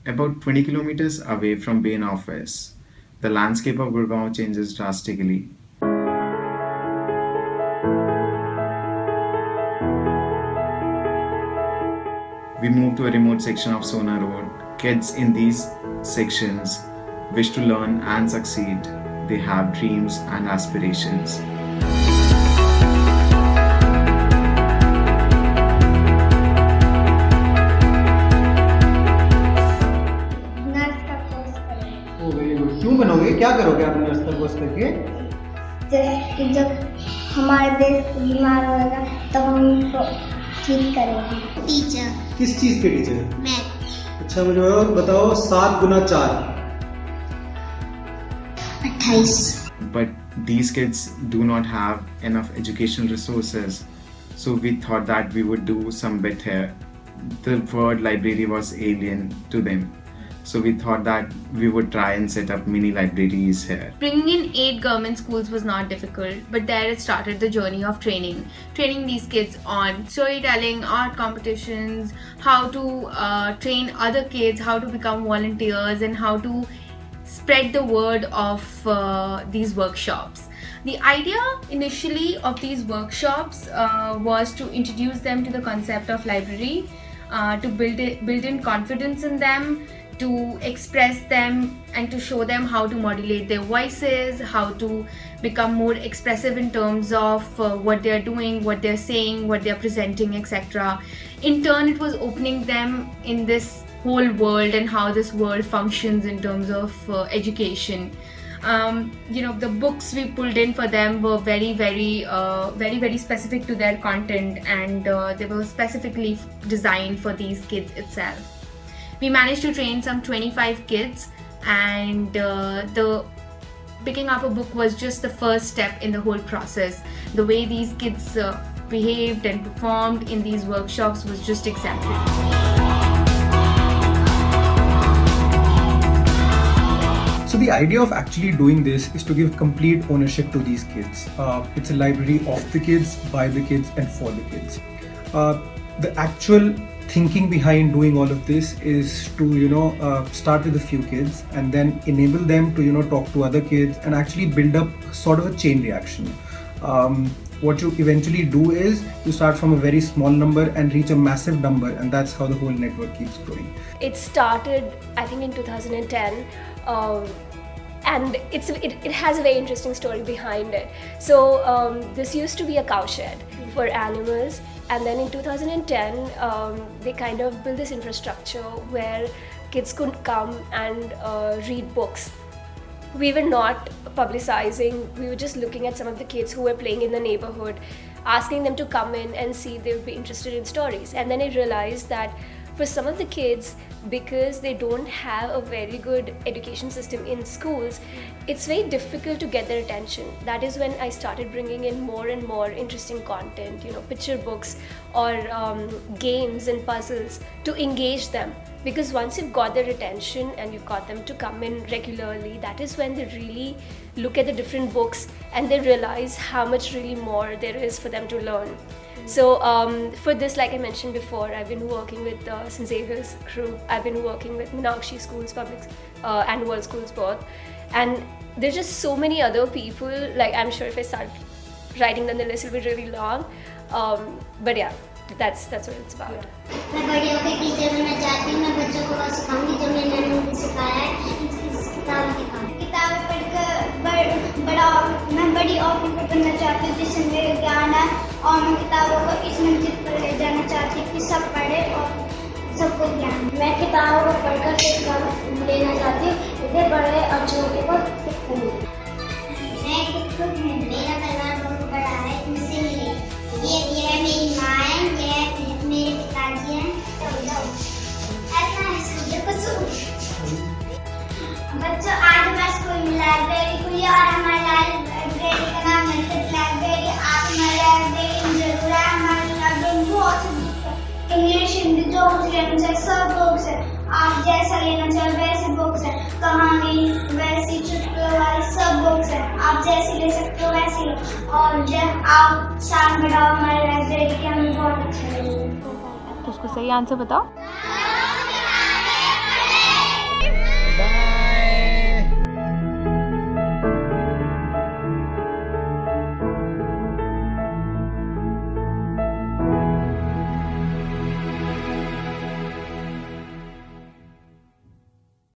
About 20 kilometers away from main office, the landscape of Gurgaon changes drastically. We move to a remote section of Sohna Road. Kids in these sections wish to learn and succeed. They have dreams and aspirations. Nurse का course करेंगे। ओ very good. क्यों बनोगे, क्या करोगे आप nurse का course करके? जैसे कि जब हमारा देश बीमार होगा तो हम उनको ठीक करेंगे। टीचर। किस चीज़ के टीचर? मैथ। अच्छा मुझे बताओ 7 गुना 4। 28। But these kids do not have enough educational resources, so we thought that we would do some bit here. The word library was alien to them, so we thought that we would try and set up mini libraries here. Bringing in 8 government schools was not difficult, but there it started the journey of training these kids on storytelling, art competitions, how to train other kids, how to become volunteers, and how to spread the word of these workshops. The idea initially of these workshops was to introduce them to the concept of library, to build in confidence in them, to express them and to show them how to modulate their voices, how to become more expressive in terms of what they're doing, what they're saying, what they're presenting, etc. In turn, it was opening them in this whole world and how this world functions in terms of education. The books we pulled in for them were very specific to their content, and they were specifically designed for these kids itself. We managed to train some 25 kids, and the picking up a book was just the first step in the whole process. The way these kids behaved and performed in these workshops was just exemplary. So the idea of actually doing this is to give complete ownership to these kids. It's a library of the kids, by the kids, and for the kids. The actual thinking behind doing all of this is to start with a few kids and then enable them to talk to other kids and actually build up sort of a chain reaction. What you eventually do is you start from a very small number and reach a massive number, and that's how the whole network keeps growing. It started, I think, in 2010. And it has a very interesting story behind it. So this used to be a cowshed for animals, and then in 2010 they kind of built this infrastructure where kids could come and read books. We were not publicizing, we were just looking at some of the kids who were playing in the neighborhood, asking them to come in and see if they would be interested in stories. And then I realized that for some of the kids, because they don't have a very good education system in schools, it's very difficult to get their attention. That is when I started bringing in more and more interesting content, picture books or games and puzzles to engage them. Because once you've got their attention and you've got them to come in regularly, that is when they really look at the different books and they realize how much really more there is for them to learn. So for this, like I mentioned before, I've been working with St. Xavier's crew. I've been working with Meenakshi schools, public and world schools both. And there's just so many other people. Like, I'm sure if I start writing them, the list will be really long. But yeah, that's what it's about. मैं बड़ी होकर teacher बनना चाहती हूँ। मैं बच्चों को वो सिखाऊंगी जो मैंने उनको सिखाया है। किताब दिखाऊंगी। किताबें पढ़कर मैं बड़ी ऑफिसर बनना चाहती हूँ जिससे मेरे ज्ञान है, और मैं किताबों को इस मंजिल पर ले जाना चाहती हूँ कि सब पढ़े और सबको ज्ञान। मैं किताबों को पढ़कर शिक्षा लेना चाहती हूँ, इसे बड़े और छोटे को सिखाऊंगी। मैं खुद हूँ, मेरा परिवार बहुत बड़ा है, मुझसे मिले। ये है मेरी माँ है, ये है मेरे पिताजी हैं। ऐसा है सूर्य को बच्चों, आज हमारे स्कूल में लाइब्रेरी खुली और हमारी लाइब्रेरी का नाम है लाइब्रेरी। आप हमारी लाइब्रेरी जरूर आए। हमारी लाइब्रेरी बहुत इंग्लिश, हिंदी, जो मुझे सब बुक्स है। आप जैसा लेना चाहे वैसे बुक्स है, कहानी वैसी चुटकुलों वाली सब बुक्स है, आप जैसी ले सकते हो वैसी लो। और जब आप साथ में आओ हमारे लाइब्रेरी के, हमें बहुत अच्छा लगेगा। तो उसको सही आंसर बताओ।